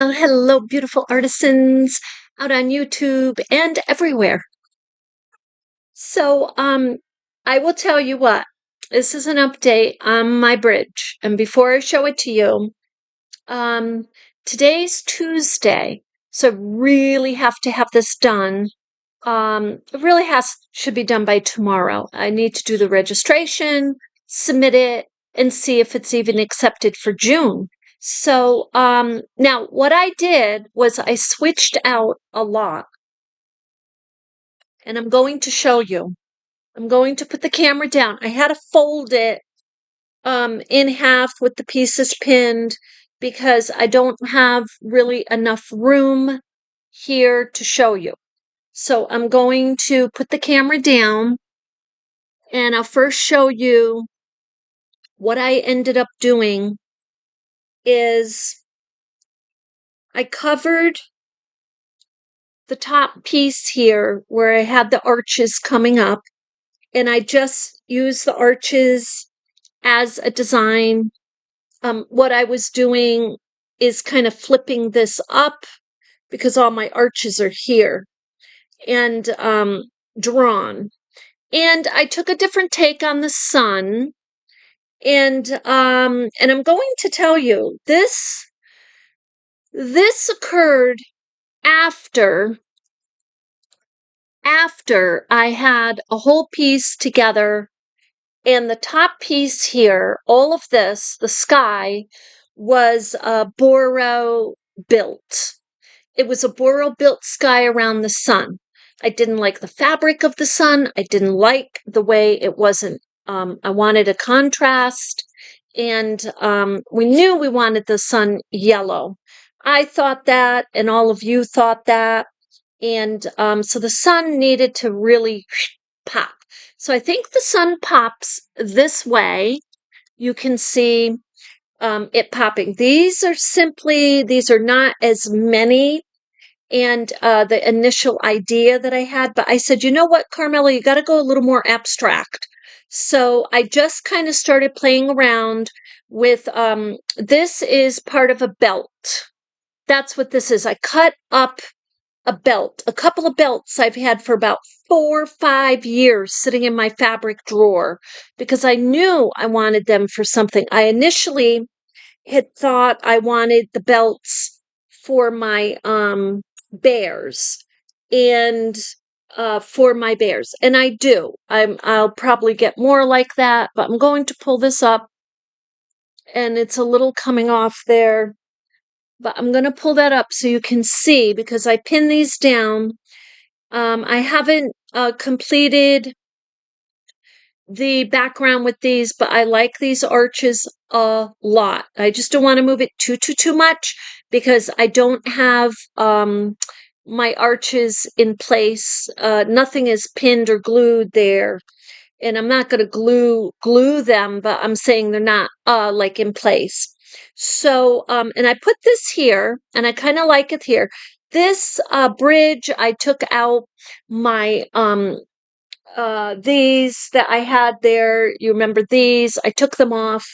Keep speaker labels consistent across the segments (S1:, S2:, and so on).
S1: Oh, hello, beautiful artisans out on YouTube and everywhere. So, I will tell you what, this is an update on my bridge. And before I show it to you, um, today's Tuesday, so I really have to have this done. It really should be done by tomorrow. I need to do the registration, submit it, and see if it's even accepted for June. So now what I did was I switched out a lot, and I'm going to show you. I'm going to put the camera down. I had to fold it in half with the pieces pinned because I don't have really enough room here to show you. So I'm going to put the camera down and I'll first show you what I ended up doing is I covered the top piece here where I had the arches coming up, and I just used the arches as a design. What I was doing is kind of flipping this up because all my arches are here and drawn. And I took a different take on the sun, and I'm going to tell you this occurred after I had a whole piece together, and the top piece here, all of this, the sky, was Boro built. It was a Boro built sky around the sun. I didn't like the fabric of the sun. I didn't like the way it wasn't. I wanted a contrast, and we knew we wanted the sun yellow. I thought that, and all of you thought that. And so the sun needed to really pop. So I think the sun pops this way. You can see it popping. These are not as many and the initial idea that I had, but I said, you know what, Carmella, you got to go a little more abstract. So I just kind of started playing around with this is part of a belt. That's what this is. I cut up a couple of belts I've had for about 4 or 5 years sitting in my fabric drawer because I knew I wanted them for something. I initially had thought I wanted the belts for my bears and for my bears, and I do. I'll probably get more like that, but I'm going to pull this up, and it's a little coming off there. But I'm going to pull that up so you can see because I pin these down. I haven't completed the background with these, but I like these arches a lot. I just don't want to move it too much because I don't have my arches in place. Nothing is pinned or glued there. And I'm not going to glue them, but I'm saying they're not like in place. So, and I put this here, and I kind of like it here. This bridge, I took out my these that I had there. You remember these? I took them off,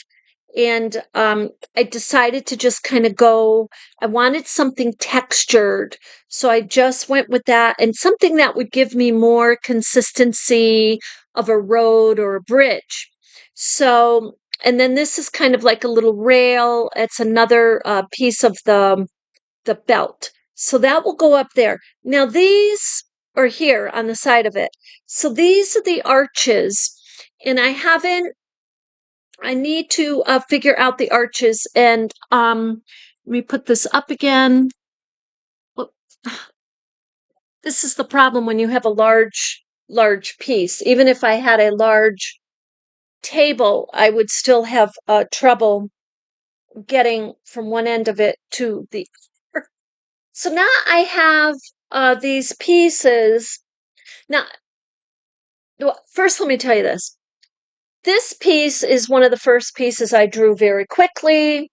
S1: and I decided to just kind of go. I wanted something textured, so I just went with that, and something that would give me more consistency of a road or a bridge. So, and then this is kind of like a little rail. It's another piece of the belt. So that will go up there. Now these are here on the side of it. So these are the arches, and I need to figure out the arches, and let me put this up again. This is the problem when you have a large piece. Even if I had a large table, I would still have trouble getting from one end of it to the other. So now I have these pieces. Now, first let me tell you this. This piece is one of the first pieces I drew very quickly,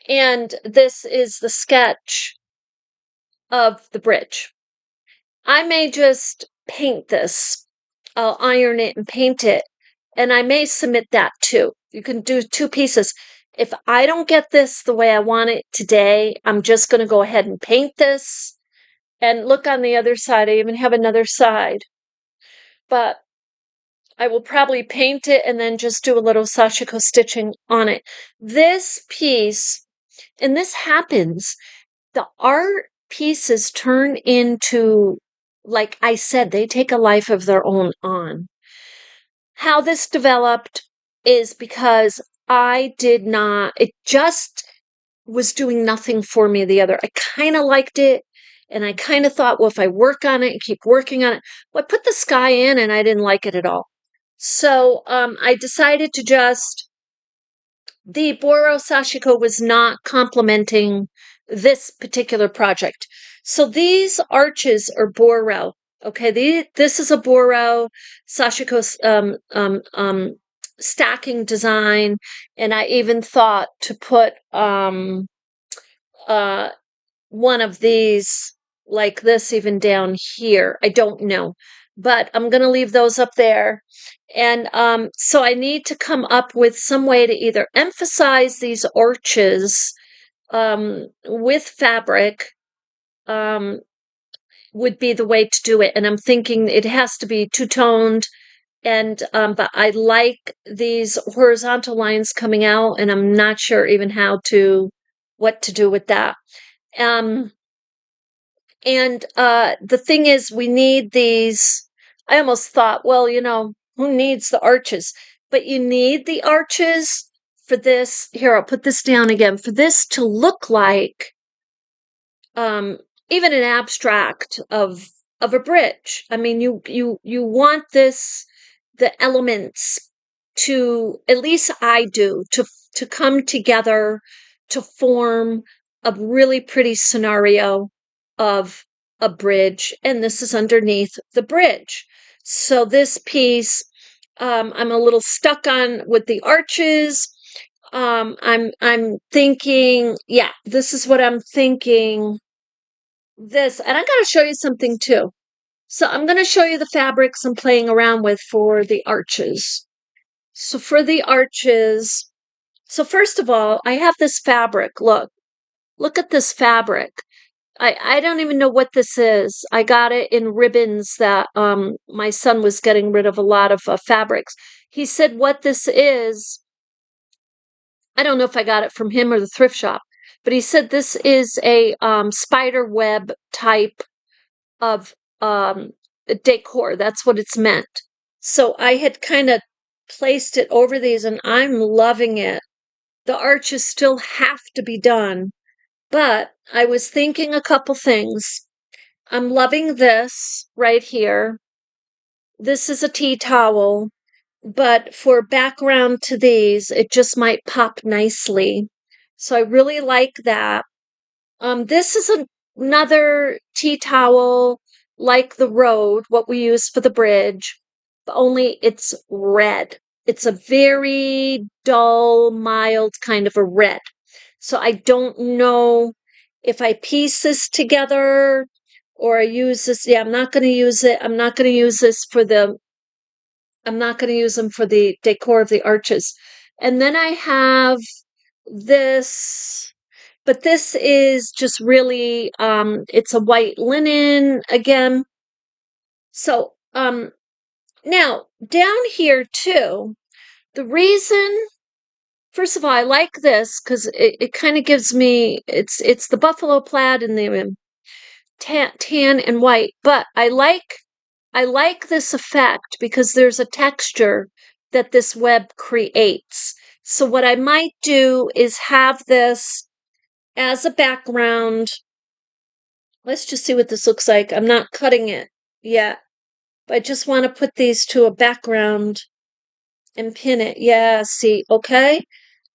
S1: and this is the sketch of the bridge. I may just paint this. I'll iron it and paint it, and I may submit that too. You can do 2 pieces. if I don't get this the way I want it today, I'm just going to go ahead and paint this. And look on the other side, I even have another side. But I will probably paint it and then just do a little Sashiko stitching on it. This piece, and this happens, the art pieces turn into, like I said, they take a life of their own on. How this developed is because I did not, it just was doing nothing for me the other. I kind of liked it. And I kind of thought, well, if I work on it and keep working on it, well, I put the sky in and I didn't like it at all. So I decided to just, the Boro Sashiko was not complementing this particular project. So these arches are Boro. Okay, this is a Boro Sashiko stacking design. And I even thought to put uh, one of these like this even down here. I don't know, but I'm going to leave those up there. And so I need to come up with some way to either emphasize these arches with fabric, would be the way to do it. And I'm thinking it has to be two-toned. And but I like these horizontal lines coming out, and I'm not sure even what to do with that. And the thing is, we need these. I almost thought, well, who needs the arches? But you need the arches for this. Here, I'll put this down again. For this to look like even an abstract of a bridge. I mean, you want the elements to, at least I do, to come together to form a really pretty scenario of a bridge, and this is underneath the bridge. So this piece, I'm a little stuck on with the arches. I'm thinking, yeah, this is what I'm thinking. This, and I gotta show you something too. So I'm gonna show you the fabrics I'm playing around with for the arches. So for the arches, so first of all, I have this fabric. Look at this fabric. I don't even know what this is. I got it in ribbons that my son was getting rid of a lot of fabrics. He said what this is. I don't know if I got it from him or the thrift shop, but he said this is a spider web type of decor. That's what it's meant. So I had kind of placed it over these, and I'm loving it. The arches still have to be done, but I was thinking a couple things. I'm loving this right here. This is a tea towel, but for background to these, it just might pop nicely. So I really like that. This is another tea towel like the road, what we use for the bridge, but only it's red. It's a very dull, mild kind of a red. So I don't know if I piece this together or I use this. Yeah, I'm not going to use it. I'm not going to use this I'm not going to use them for the decor of the arches. And then I have this, but this is just really, it's a white linen again. So, now down here too, the reason, first of all, I like this because it kind of gives me, it's the buffalo plaid and the tan and white, but I like this effect because there's a texture that this web creates. So what I might do is have this as a background. Let's just see what this looks like. I'm not cutting it yet, but I just want to put these to a background and pin it. Yeah, see, okay.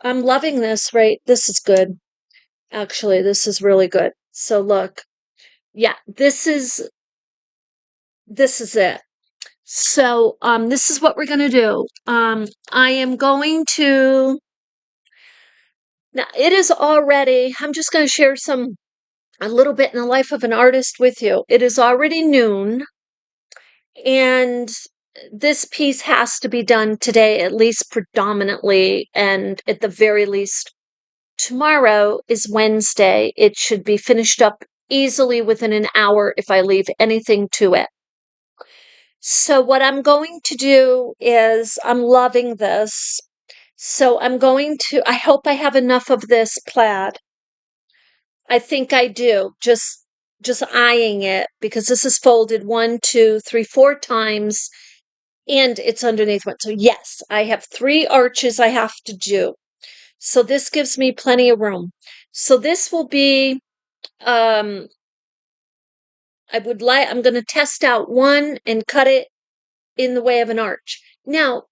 S1: I'm loving this, right? This is good. Actually, this is really good. So look, yeah, this is it. So, this is what we're going to do. I am going to, now it is already, I'm just going to share a little bit in the life of an artist with you. It is already noon, and this piece has to be done today, at least predominantly, and at the very least, tomorrow is Wednesday. It should be finished up easily within an hour if I leave anything to it. So what I'm going to do is, I'm loving this. So I hope I have enough of this plaid. I think I do. Just eyeing it because this is folded 1, 2, 3, 4 times and it's underneath one. So yes, I have 3 arches I have to do. So this gives me plenty of room. So this will be, I'm going to test out one and cut it in the way of an arch. Now,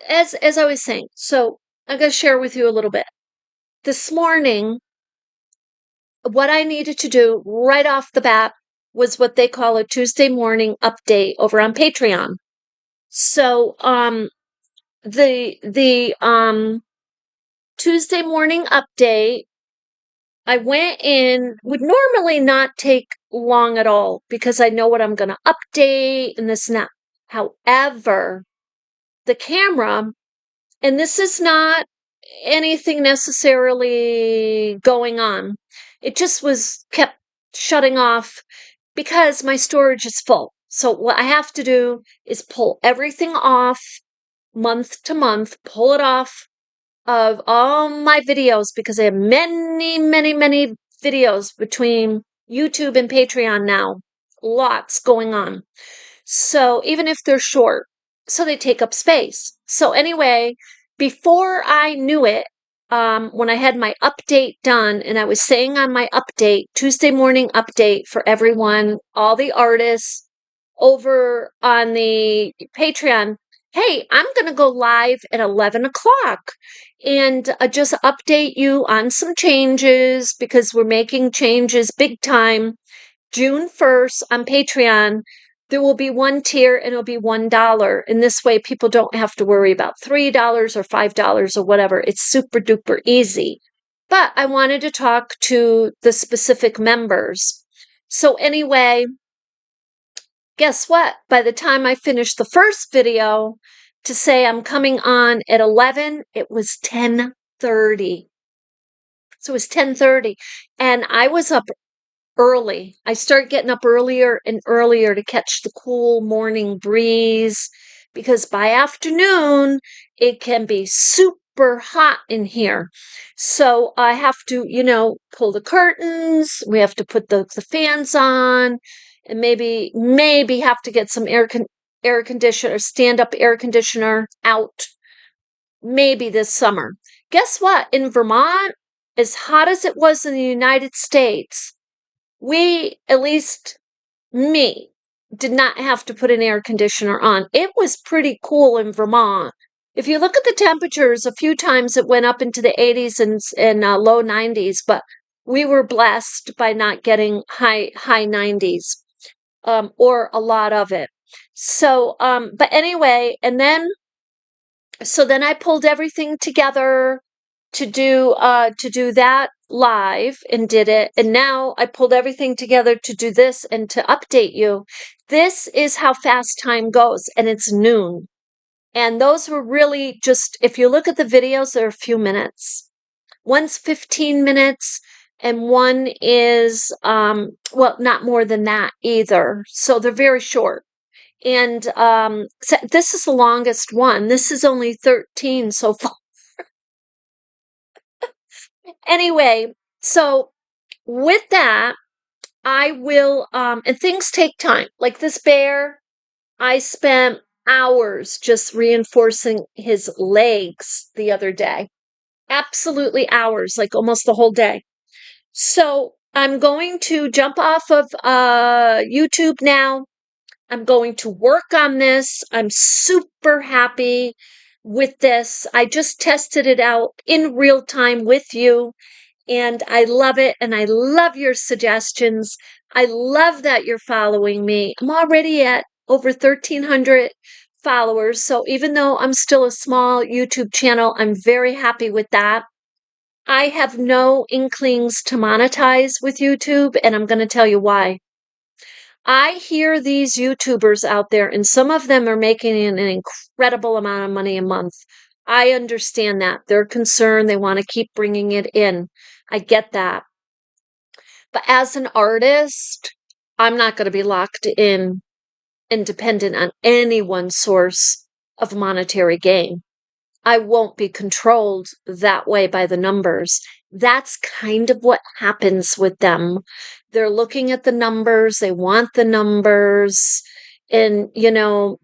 S1: as I was saying, so I'm going to share with you a little bit. This morning, what I needed to do right off the bat was what they call a Tuesday morning update over on Patreon. So, the Tuesday morning update, I went in, would normally not take long at all because I know what I'm going to update and this and that. However, the camera, and this is not anything necessarily going on, it just kept shutting off because my storage is full. So what I have to do is pull everything off month to month, pull it off of all my videos because I have many, many, many videos between YouTube and Patreon now. Lots going on. So even if they're short, so they take up space. So anyway, before I knew it, when I had my update done, and I was saying on my update, Tuesday morning update for everyone, all the artists over on the Patreon, hey, I'm going to go live at 11 o'clock and just update you on some changes because we're making changes big time. June 1st on Patreon, there will be one tier and it'll be $1. And this way people don't have to worry about $3 or $5 or whatever. It's super duper easy. But I wanted to talk to the specific members. So anyway, guess what? By the time I finished the first video to say I'm coming on at 11, it was 10:30. So it was 10:30 and I was up early. I start getting up earlier and earlier to catch the cool morning breeze because by afternoon it can be super hot in here. So I have to, pull the curtains, we have to put the fans on, and maybe have to get some air conditioner, stand up air conditioner out maybe this summer. Guess what? In Vermont, as hot as it was in the United States, we, at least me, did not have to put an air conditioner on. It was pretty cool in Vermont. If you look at the temperatures, a few times it went up into the 80s and low 90s, but we were blessed by not getting high 90s or a lot of it. So, but anyway, so then I pulled everything together to do that live and did it. And now I pulled everything together to do this and to update you. This is how fast time goes, and it's noon. And those were really just, if you look at the videos, they're a few minutes. One's 15 minutes and one is, well, not more than that either. So they're very short. And so this is the longest one. This is only 13 so far. Anyway, so with that, I will, and things take time. Like this bear, I spent hours just reinforcing his legs the other day. Absolutely hours, like almost the whole day. So I'm going to jump off of YouTube now. I'm going to work on this. I'm super happy with this. I just tested it out in real time with you, and I love it. And I love your suggestions. I love that you're following me. I'm already at over 1,300 followers. So even though I'm still a small YouTube channel, I'm very happy with that. I have no inklings to monetize with YouTube, and I'm going to tell you why. I hear these YouTubers out there, and some of them are making an incredible amount of money a month. I understand that. They're concerned. They want to keep bringing it in. I get that. But as an artist, I'm not going to be locked in and dependent on any one source of monetary gain. I won't be controlled that way by the numbers. That's kind of what happens with them. They're looking at the numbers, they want the numbers. And,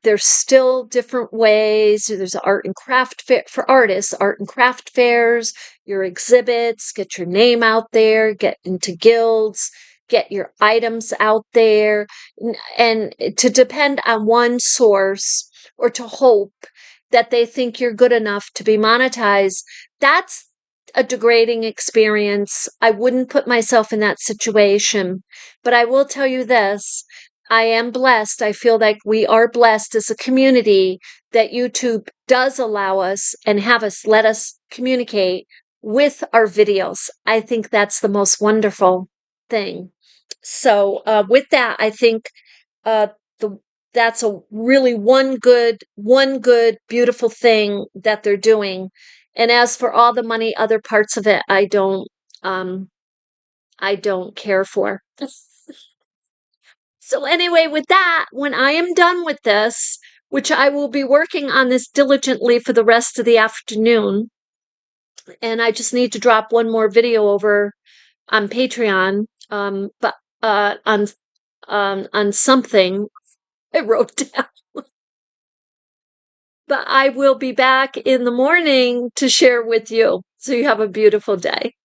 S1: there's still different ways. There's art and craft fair for artists, art and craft fairs, your exhibits, get your name out there, get into guilds, get your items out there. And to depend on one source or to hope that they think you're good enough to be monetized, that's a degrading experience. I wouldn't put myself in that situation. But I will tell you this, I am blessed. I feel like we are blessed as a community that YouTube does allow us and let us communicate with our videos. I think that's the most wonderful thing. So with that, I think uh, the that's a really one good, beautiful thing that they're doing. And as for all the money, other parts of it, um, I don't care for. So anyway, with that, when I am done with this, which I will be working on this diligently for the rest of the afternoon, and I just need to drop one more video over on Patreon, but on something I wrote down. But I will be back in the morning to share with you. So you have a beautiful day.